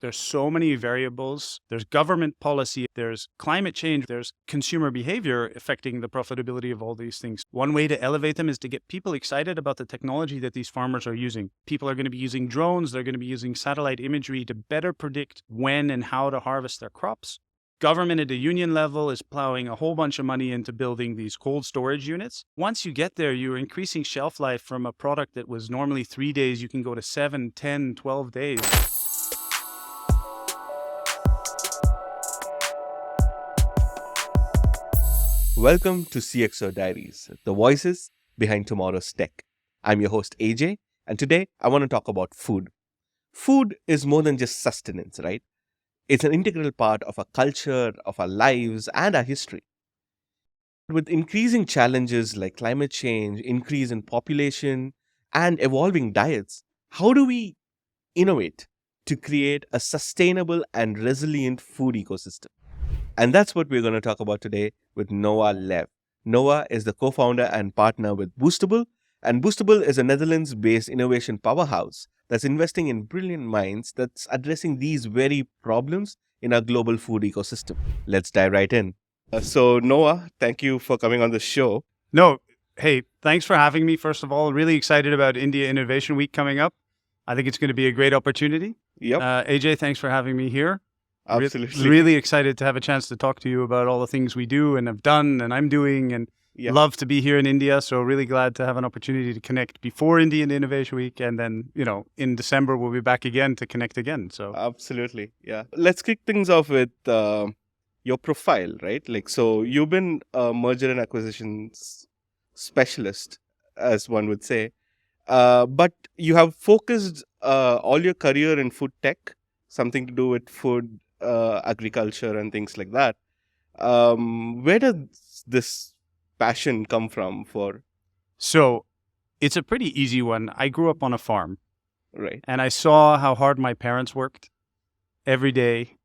There's so many variables. There's government policy. There's climate change. There's consumer behavior affecting the profitability of all these things. One way to elevate them is to get people excited about the technology that these farmers are using. People are going to be using drones. They're going to be using satellite imagery to better predict when and how to harvest their crops. Government at the union level is plowing a whole bunch of money into building these cold storage units. Once you get there, you're increasing shelf life from a product that was normally 3 days. You can go to 7, 10, 12 days. Welcome to CXO Diaries, the voices behind tomorrow's tech. I'm your host AJ, and today I want to talk about food. Food is more than just sustenance, right? It's an integral part of our culture, of our lives, and our history. With increasing challenges like climate change, increase in population, and evolving diets, how do we innovate to create a sustainable and resilient food ecosystem? And that's what we're going to talk about today with Noah Lev. Noah is the co-founder and partner with Boostable, and Boostable is a Netherlands-based innovation powerhouse that's investing in brilliant minds that's addressing these very problems in our global food ecosystem. Let's dive right in. So Noah, thank you for coming on the show. No, hey, thanks for having me. First of all, really excited about India Innovation Week coming up. I think it's going to be a great opportunity. Yep, AJ, thanks for having me here. absolutely. Really excited to have a chance to talk to you about all the things we do and have done and I'm doing, and Yeah. love to be here in India. So really glad to have an opportunity to connect before Indian Innovation Week. And then, in December, we'll be back again to connect again. So Absolutely. Yeah. Let's kick things off with your profile, right? So you've been a merger and acquisitions specialist, as one would say, but you have focused all your career in food tech, something to do with food, agriculture, and things like that. Where does this passion come from So it's a pretty easy one. I grew up on a farm right? and I saw how hard my parents worked every day.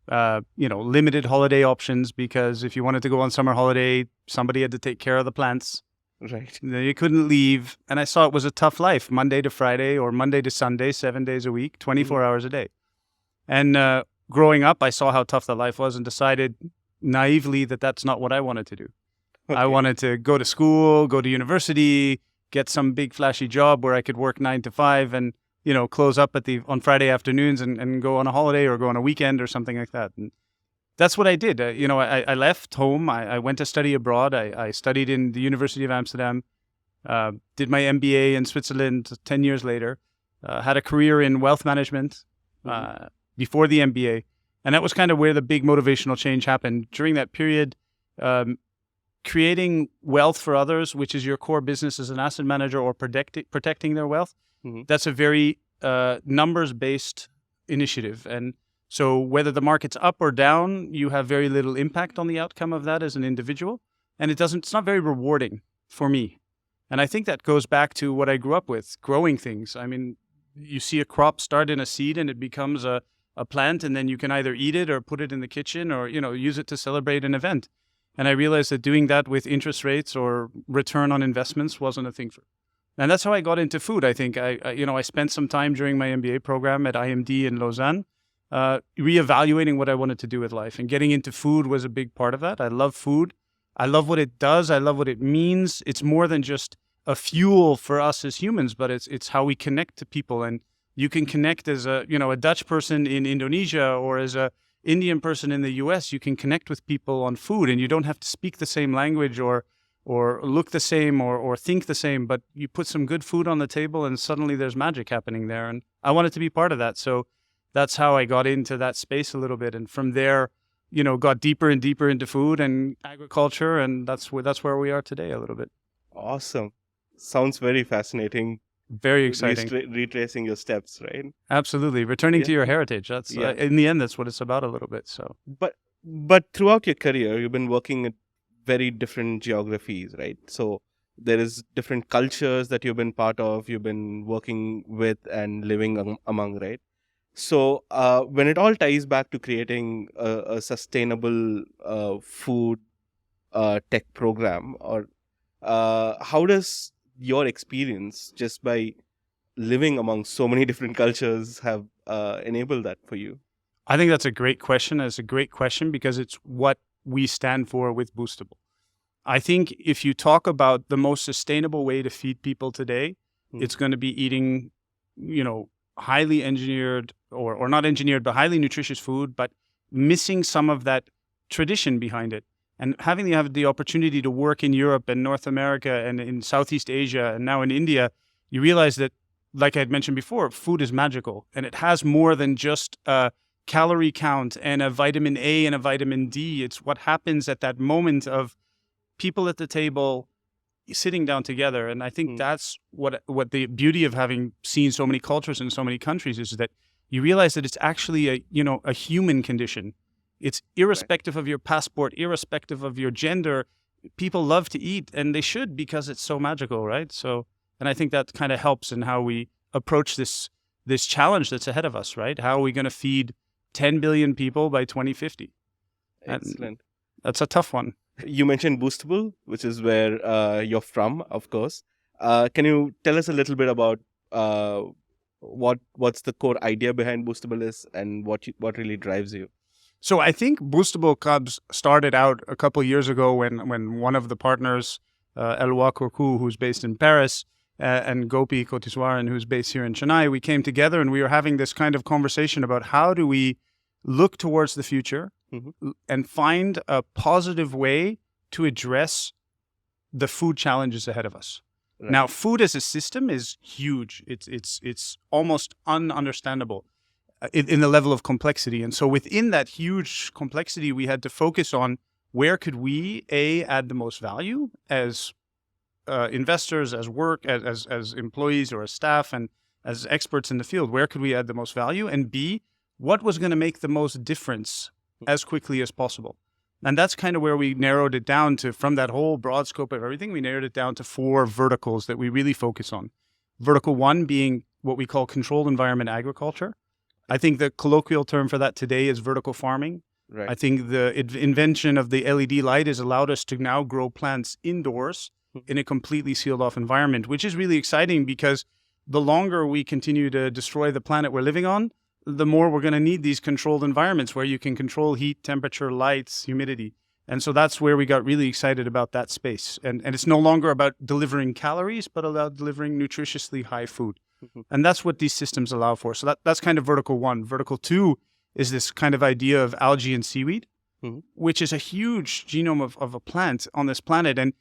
Limited holiday options because if you wanted to go on summer holiday, somebody had to take care of the plants. Right. Then you couldn't leave. And I saw it was a tough life, Monday to Friday or Monday to Sunday, 7 days a week, 24 hours a day. And growing up, I saw how tough that life was and decided naively that that's not what I wanted to do. I Okay. wanted to go to school, go to university, get some big flashy job where I could work 9 to 5 and, close up on Friday afternoons and go on a holiday or go on a weekend or something like that. And that's what I did. I left home. I went to study abroad. I studied in the University of Amsterdam, did my MBA in Switzerland 10 years later, had a career in wealth management before the MBA. And that was kind of where the big motivational change happened. During that period, creating wealth for others, which is your core business as an asset manager or protecting their wealth, Mhm. that's a very numbers-based initiative. And so whether the market's up or down, you have very little impact on the outcome of that as an individual. And it's not very rewarding for me. And I think that goes back to what I grew up with, growing things. I mean, you see a crop start in a seed and it becomes a plant, and then you can either eat it or put it in the kitchen or, use it to celebrate an event. And I realized that doing that with interest rates or return on investments wasn't a thing for me. And that's how I got into food. I think I spent some time during my MBA program at IMD in Lausanne, reevaluating what I wanted to do with life. And getting into food was a big part of that. I love food. I love what it does. I love what it means. It's more than just a fuel for us as humans, but it's how we connect to people. And you can connect as a Dutch person in Indonesia or as a Indian person in the US. You can connect with people on food, and you don't have to speak the same language or look the same or think the same, but you put some good food on the table and suddenly there's magic happening there. And I wanted to be part of that. So that's how I got into that space a little bit. And from there, got deeper and deeper into food and agriculture. And that's where we are today a little bit. Awesome. Sounds very fascinating. Very exciting. Retracing your steps, right? Absolutely. Returning to your heritage. That's Yeah. in the end, that's what it's about a little bit. So, But throughout your career, you've been working at very different geographies, right? So there is different cultures that you've been part of, you've been working with and living among, right? So when it all ties back to creating a sustainable food tech program, or how does your experience just by living among so many different cultures have enabled that for you? I think that's a great question. It's a great question because it's what we stand for with Boostable. I think if you talk about the most sustainable way to feed people today, it's going to be eating, highly engineered or not engineered, but highly nutritious food, but missing some of that tradition behind it. And having the opportunity to work in Europe and North America and in Southeast Asia and now in India, you realize that, like I had mentioned before, food is magical and it has more than just a calorie count and a vitamin A and a vitamin D. It's what happens at that moment of people at the table sitting down together. And I think that's what the beauty of having seen so many cultures in so many countries is that you realize that it's actually a human condition. It's irrespective of your passport, irrespective of your gender. People love to eat, and they should because it's so magical, right? So, and I think that kind of helps in how we approach this challenge that's ahead of us, right? How are we going to feed 10 billion people by 2050? Excellent. And that's a tough one. You mentioned Boostable, which is where you're from, of course. Can you tell us a little bit about what's the core idea behind Boostable is and what really drives you? So I think Boostable Cubs started out a couple of years ago when one of the partners, Eloi Kourkou, who's based in Paris, and Gopi Kotiswaran, who's based here in Chennai, we came together and we were having this kind of conversation about how do we look towards the future and find a positive way to address the food challenges ahead of us. Right. Now, food as a system is huge. It's almost ununderstandable in the level of complexity. And so within that huge complexity, we had to focus on where could we, A, add the most value as investors, as as employees or as staff and as experts in the field, where could we add the most value? And B, what was going to make the most difference as quickly as possible? And that's kind of where we narrowed it down to, from that whole broad scope of everything, we narrowed it down to 4 verticals that we really focus on. Vertical 1 being what we call controlled environment agriculture. I think the colloquial term for that today is vertical farming. Right. I think the invention of the LED light has allowed us to now grow plants indoors in a completely sealed off environment, which is really exciting because the longer we continue to destroy the planet we're living on, the more we're going to need these controlled environments where you can control heat, temperature, lights, humidity. And so that's where we got really excited about that space. And it's no longer about delivering calories, but about delivering nutritiously high food. And that's what these systems allow for. So that's kind of vertical 1. Vertical 2 is this kind of idea of algae and seaweed, which is a huge genome of a plant on this planet. And,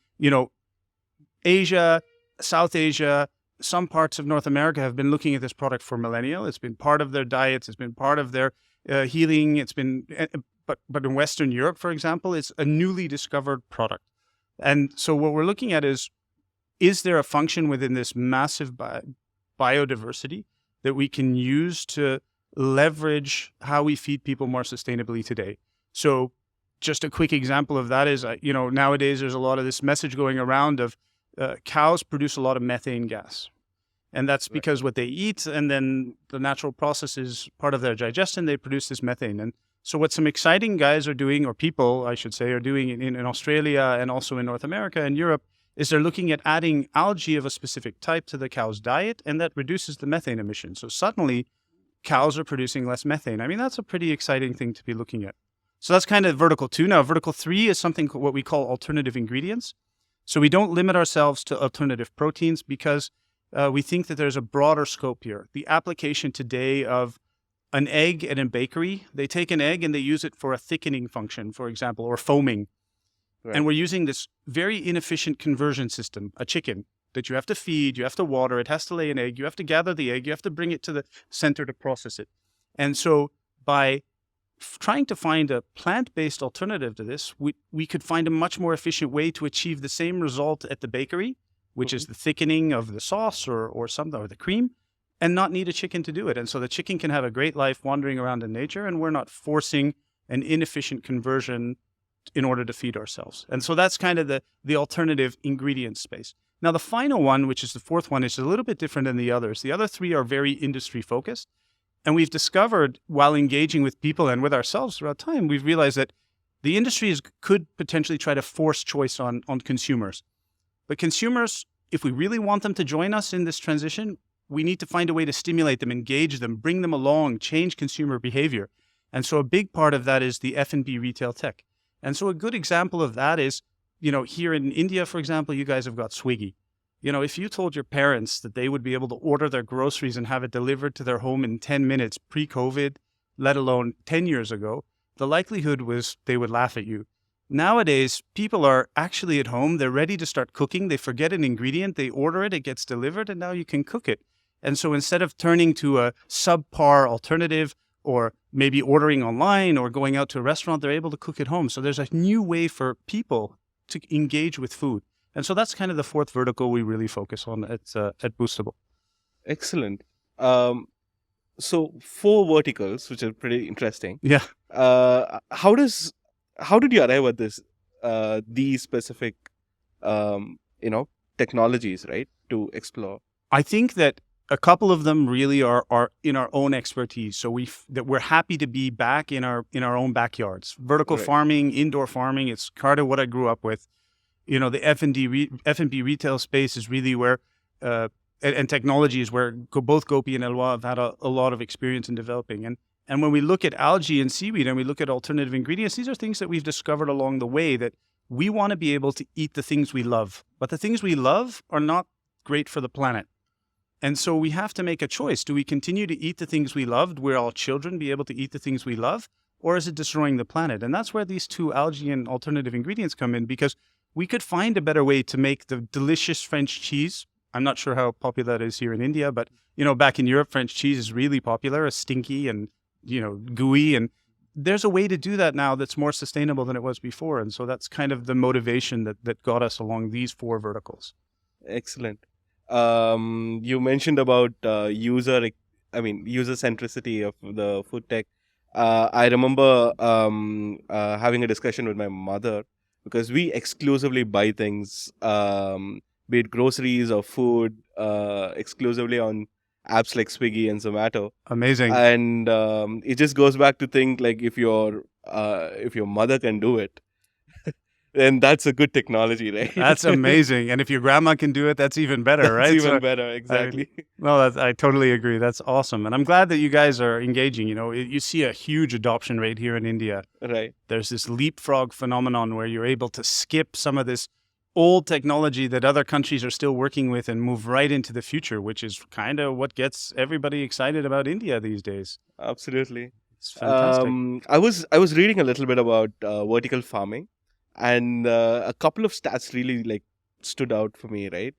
Asia, South Asia, some parts of North America have been looking at this product for millennia. It's been part of their diets. It's been part of their healing. But in Western Europe, for example, it's a newly discovered product. And so what we're looking at is there a function within this massive biodiversity that we can use to leverage how we feed people more sustainably today? So just a quick example of that is, nowadays there's a lot of this message going around of cows produce a lot of methane gas. And that's because what they eat and then the natural processes, part of their digestion, they produce this methane. And so what some exciting guys are doing, or people, I should say, are doing in Australia and also in North America and Europe, is they're looking at adding algae of a specific type to the cow's diet, and that reduces the methane emission. So suddenly, cows are producing less methane. I mean, that's a pretty exciting thing to be looking at. So that's kind of vertical 2. Now, vertical 3 is something what we call alternative ingredients. So we don't limit ourselves to alternative proteins because we think that there's a broader scope here. The application today of an egg in a bakery, they take an egg and they use it for a thickening function, for example, or foaming. Right. And we're using this very inefficient conversion system, a chicken, that you have to feed, you have to water, it has to lay an egg, you have to gather the egg, you have to bring it to the center to process it. And so by trying to find a plant-based alternative to this, we could find a much more efficient way to achieve the same result at the bakery, which is the thickening of the sauce or something, or the cream, and not need a chicken to do it. And so the chicken can have a great life wandering around in nature, and we're not forcing an inefficient conversion in order to feed ourselves. And so that's kind of the alternative ingredient space. Now, the final one, which is the 4th one, is a little bit different than the others. The other 3 are very industry focused. And we've discovered, while engaging with people and with ourselves throughout time, we've realized that the industry could potentially try to force choice on consumers. But consumers, if we really want them to join us in this transition, we need to find a way to stimulate them, engage them, bring them along, change consumer behavior. And so a big part of that is the F&B retail tech. And so a good example of that is, here in India, for example, you guys have got Swiggy. If you told your parents that they would be able to order their groceries and have it delivered to their home in 10 minutes pre-COVID, let alone 10 years ago, the likelihood was they would laugh at you. Nowadays, people are actually at home. They're ready to start cooking. They forget an ingredient. They order it. It gets delivered, and now you can cook it. And so instead of turning to a subpar alternative or maybe ordering online or going out to a restaurant, they're able to cook at home. So there's a new way for people to engage with food. And so that's kind of the fourth vertical we really focus on at Boostable. Excellent. So 4 verticals, which are pretty interesting. Yeah. How did you arrive at these specific, technologies, right, to explore? I think that a couple of them really are in our own expertise. So we're happy to be back in our own backyards. Vertical farming, indoor farming, it's kind of what I grew up with. The F&B retail space is really where, and technology is where both Gopi and Eloi have had a lot of experience in developing. And when we look at algae and seaweed and we look at alternative ingredients, these are things that we've discovered along the way that we want to be able to eat the things we love. But the things we love are not great for the planet. And so we have to make a choice. Do we continue to eat the things we loved? Will our children be able to eat the things we love? Or is it destroying the planet? And that's where these 2 algae and alternative ingredients come in, because we could find a better way to make the delicious French cheese. I'm not sure how popular that is here in India, but, back in Europe, French cheese is really popular, it's stinky and, gooey. And there's a way to do that now that's more sustainable than it was before. And so that's kind of the motivation that got us along these 4 verticals. Excellent. You mentioned about user centricity of the food tech. I remember having a discussion with my mother, because we exclusively buy things, be it groceries or food, exclusively on apps like Swiggy and Zomato. Amazing. And it just goes back to think, like, if your mother can do it, then that's a good technology, right? That's amazing. And if your grandma can do it, that's even better, right? That's even better, exactly. I totally agree. That's awesome. And I'm glad that you guys are engaging. You see a huge adoption rate here in India. Right. There's this leapfrog phenomenon where you're able to skip some of this old technology that other countries are still working with and move right into the future, which is kind of what gets everybody excited about India these days. Absolutely. It's fantastic. I was reading a little bit about vertical farming. And a couple of stats really stood out for me, right?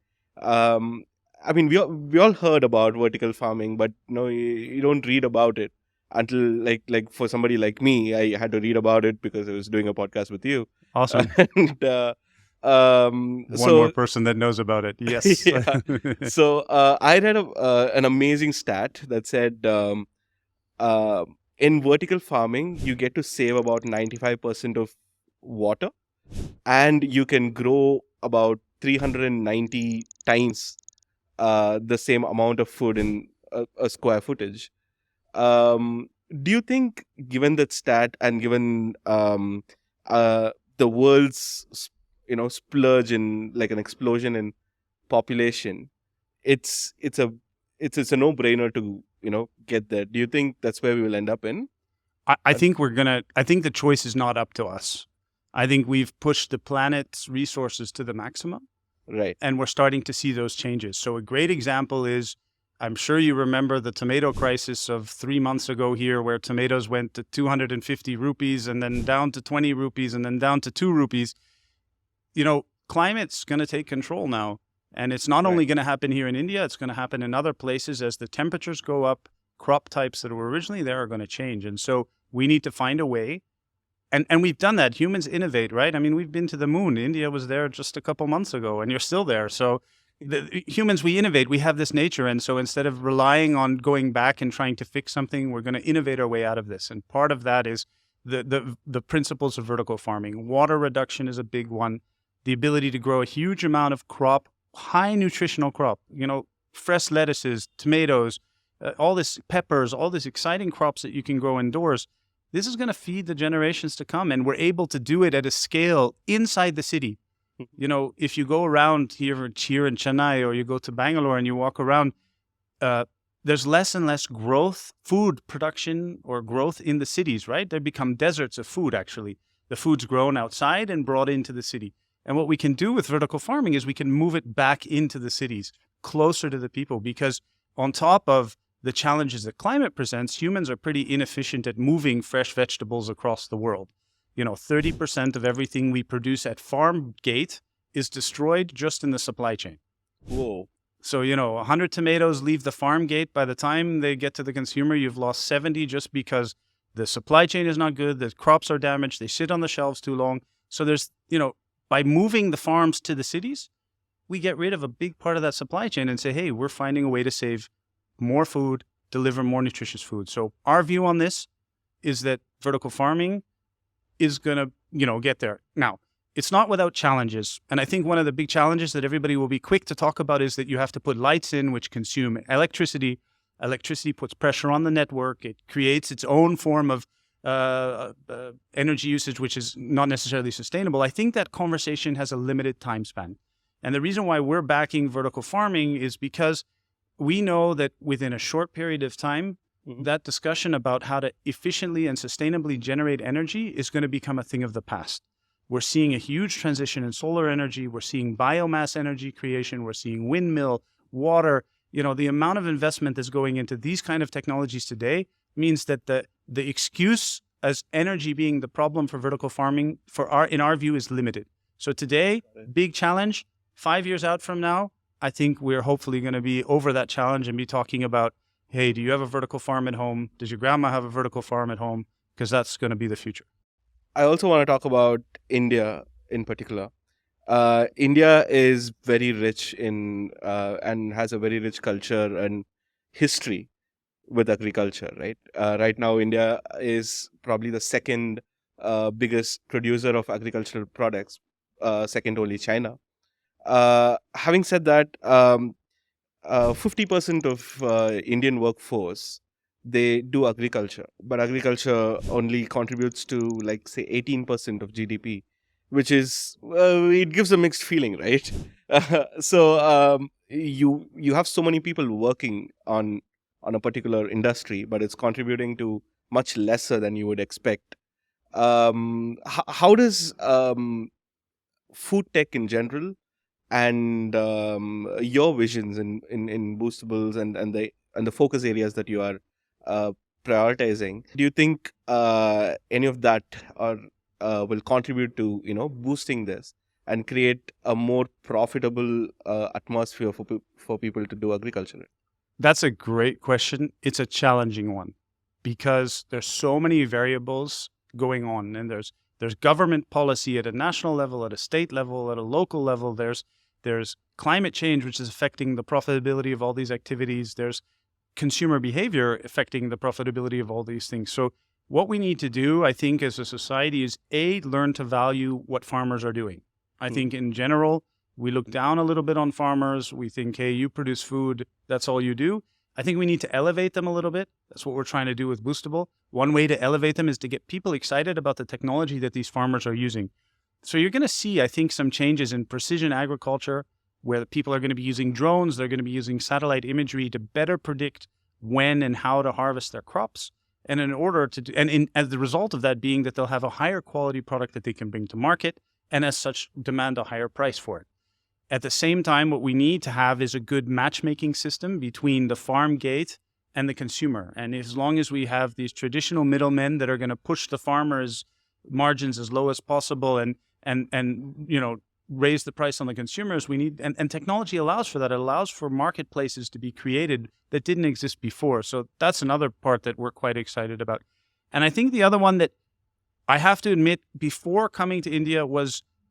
We all heard about vertical farming, but you don't read about it until like for somebody like me, I had to read about it because I was doing a podcast with you. Awesome. And one more person that knows about it. Yes. Yeah. So I read an amazing stat that said in vertical farming, you get to save about 95% of water, and you can grow about 390 times the same amount of food in a square footage. Do you think, given that stat and given the world's splurge in an explosion in population, it's a no-brainer to get there? Do you think that's where we will end up in? I think the choice is not up to us. I think we've pushed the planet's resources to the maximum. Right. And we're starting to see those changes. So a great example is, I'm sure you remember the tomato crisis of 3 months ago here, where tomatoes went to 250 rupees and then down to 20 rupees and then down to 2 rupees. Climate's going to take control now. And it's not only going to happen here in India, it's going to happen in other places. As the temperatures go up, crop types that were originally there are going to change. And so we need to find a way. And we've done that. Humans innovate, right? I mean, we've been to the moon. India was there just a couple months ago, and you're still there. So humans, we innovate. We have this nature. And so instead of relying on going back and trying to fix something, we're going to innovate our way out of this. And part of that is the principles of vertical farming. Water reduction is a big one. The ability to grow a huge amount of crop, high nutritional crop, fresh lettuces, tomatoes, all this peppers, all these exciting crops that you can grow indoors. This is going to feed the generations to come, and we're able to do it at a scale inside the city. If you go around here in Chennai, or you go to Bangalore and you walk around, there's less and less food production or growth in the cities, right? They become deserts of food, actually. The food's grown outside and brought into the city. And what we can do with vertical farming is we can move it back into the cities, closer to the people, because on top of the challenges that climate presents, humans are pretty inefficient at moving fresh vegetables across the world. 30% of everything we produce at farm gate is destroyed just in the supply chain. Whoa. So, 100 tomatoes leave the farm gate. By the time they get to the consumer, you've lost 70 just because the supply chain is not good. The crops are damaged. They sit on the shelves too long. So there's, by moving the farms to the cities, we get rid of a big part of that supply chain and say, hey, we're finding a way to save more food, deliver more nutritious food. So our view on this is that vertical farming is going to, get there. Now, it's not without challenges. And I think one of the big challenges that everybody will be quick to talk about is that you have to put lights in, which consume electricity. Electricity puts pressure on the network. It creates its own form of energy usage, which is not necessarily sustainable. I think that conversation has a limited time span. And the reason why we're backing vertical farming is because we know that within a short period of time, that discussion about how to efficiently and sustainably generate energy is going to become a thing of the past. We're seeing a huge transition in solar energy. We're seeing biomass energy creation. We're seeing windmill, water. The amount of investment that's going into these kind of technologies today means that the excuse as energy being the problem for vertical farming in our view is limited. So today, big challenge. 5 years out from now, I think we're hopefully going to be over that challenge and be talking about, hey, do you have a vertical farm at home? Does your grandma have a vertical farm at home? Because that's going to be the future. I also want to talk about India in particular. India is very rich in and has a very rich culture and history with agriculture, right? Right now, India is probably the second biggest producer of agricultural products, second only China. Having said that, 50% of Indian workforce, they do agriculture, but agriculture only contributes to say 18% of GDP, which is it gives a mixed feeling, right? So you have so many people working on a particular industry, but it's contributing to much lesser than you would expect. How does food tech in general and your visions in Boostables and the focus areas that you are prioritizing, do you think any of that will contribute to boosting this and create a more profitable atmosphere for people to do agriculture? That's a great question. It's a challenging one because there's so many variables going on, and there's government policy at a national level, at a state level, at a local level. There's climate change, which is affecting the profitability of all these activities. There's consumer behavior affecting the profitability of all these things. So what we need to do, I think, as a society is learn to value what farmers are doing. I think in general, we look down a little bit on farmers. We think, hey, you produce food, that's all you do. I think we need to elevate them a little bit. That's what we're trying to do with Boostable. One way to elevate them is to get people excited about the technology that these farmers are using. So you're going to see, I think, some changes in precision agriculture where people are going to be using drones. They're going to be using satellite imagery to better predict when and how to harvest their crops. And in order to as the result of that being that they'll have a higher quality product that they can bring to market, and as such demand a higher price for it. At the same time, what we need to have is a good matchmaking system between the farm gate and the consumer. And as long as we have these traditional middlemen that are going to push the farmers' margins as low as possible and raise the price on the consumers, we need and technology allows for that. It allows for marketplaces to be created that didn't exist before. So that's another part that we're quite excited about. And I think the other one that I have to admit, before coming to India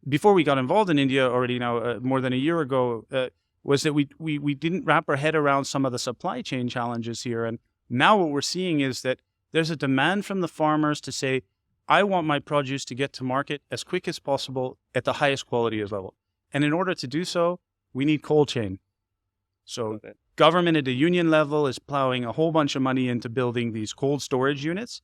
before we got involved in India already now more than a year ago, was that we didn't wrap our head around some of the supply chain challenges here. And now what we're seeing is that there's a demand from the farmers to say, I want my produce to get to market as quick as possible at the highest quality level. And in order to do so, we need cold chain. So government at the union level is plowing a whole bunch of money into building these cold storage units.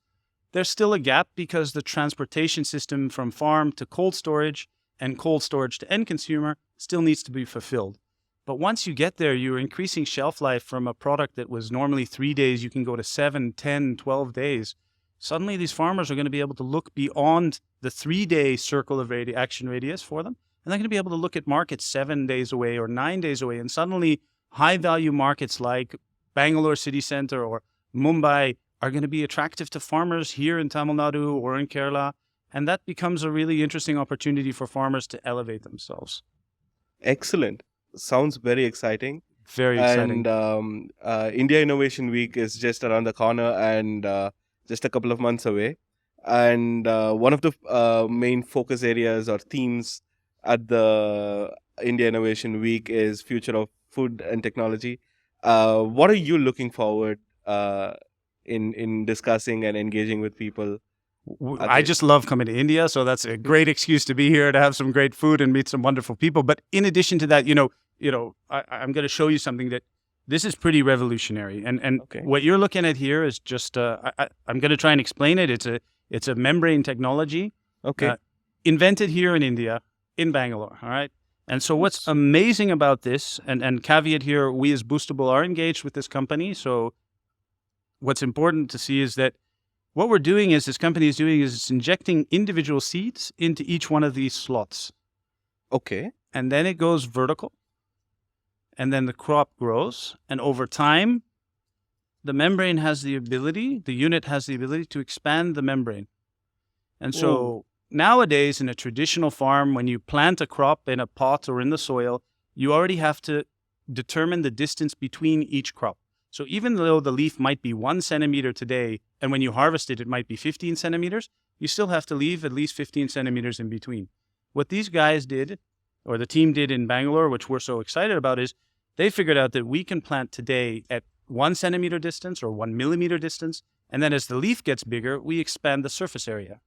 There's still a gap because the transportation system from farm to cold storage and cold storage to end consumer still needs to be fulfilled. But once you get there, you're increasing shelf life from a product that was normally 3 days, you can go to 7, 10, 12 days. Suddenly, these farmers are going to be able to look beyond the 3-day circle of action radius for them. And they're going to be able to look at markets 7 days away or 9 days away. And suddenly, high-value markets like Bangalore city center or Mumbai are going to be attractive to farmers here in Tamil Nadu or in Kerala. And that becomes a really interesting opportunity for farmers to elevate themselves. Excellent. Sounds very exciting. Very exciting. And India Innovation Week is just around the corner and just a couple of months away. And one of the main focus areas or themes at the India Innovation Week is future of food and technology. What are you looking forward in discussing and engaging with people? I just love coming to India, so that's a great excuse to be here to have some great food and meet some wonderful people. But in addition to that, I'm going to show you something that this is pretty revolutionary. And Okay. what you're looking at here is just I'm going to try and explain it. It's a membrane technology, Okay. invented here in India, in Bangalore. All right. And so what's amazing about this, and caveat here, we as Boostable are engaged with this company. So what's important to see is that what we're doing is this company is doing is it's injecting individual seeds into each one of these slots. Okay. And then it goes vertical. And then the crop grows. And over time, the membrane has the unit has the ability to expand the membrane. And so nowadays in a traditional farm, when you plant a crop in a pot or in the soil, you already have to determine the distance between each crop. So even though the leaf might be 1 centimeter today, and when you harvest it, it might be 15 centimeters, you still have to leave at least 15 centimeters in between. What these guys did, or the team did in Bangalore, which we're so excited about, is they figured out that we can plant today at 1 centimeter distance or 1 millimeter distance. And then as the leaf gets bigger, we expand the surface area.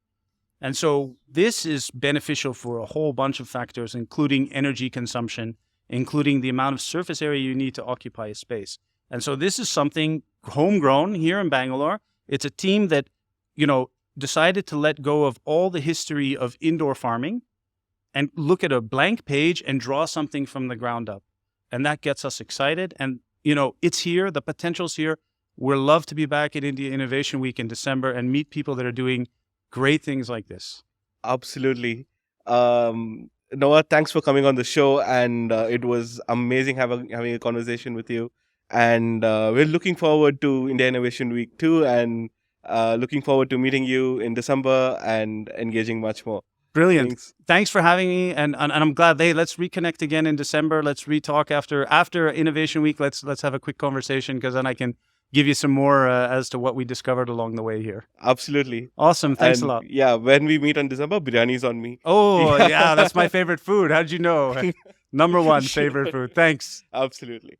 And so this is beneficial for a whole bunch of factors, including energy consumption, including the amount of surface area you need to occupy a space. And so this is something homegrown here in Bangalore. It's a team that, decided to let go of all the history of indoor farming and look at a blank page and draw something from the ground up. And that gets us excited. And, it's here. The potential's here. We'll love to be back at India Innovation Week in December and meet people that are doing great things like this. Absolutely. Noah, thanks for coming on the show. And it was amazing having a conversation with you. And we're looking forward to India Innovation Week too, and looking forward to meeting you in December and engaging much more. Brilliant. Thanks for having me, and I'm glad. Hey, let's reconnect again in December. Let's re-talk after Innovation Week. Let's have a quick conversation, because then I can give you some more as to what we discovered along the way here. Absolutely. Awesome. Thanks a lot. Yeah, when we meet on December, biryani's on me. Oh, yeah, that's my favorite food. How'd you know? Number one favorite food. Thanks. Absolutely.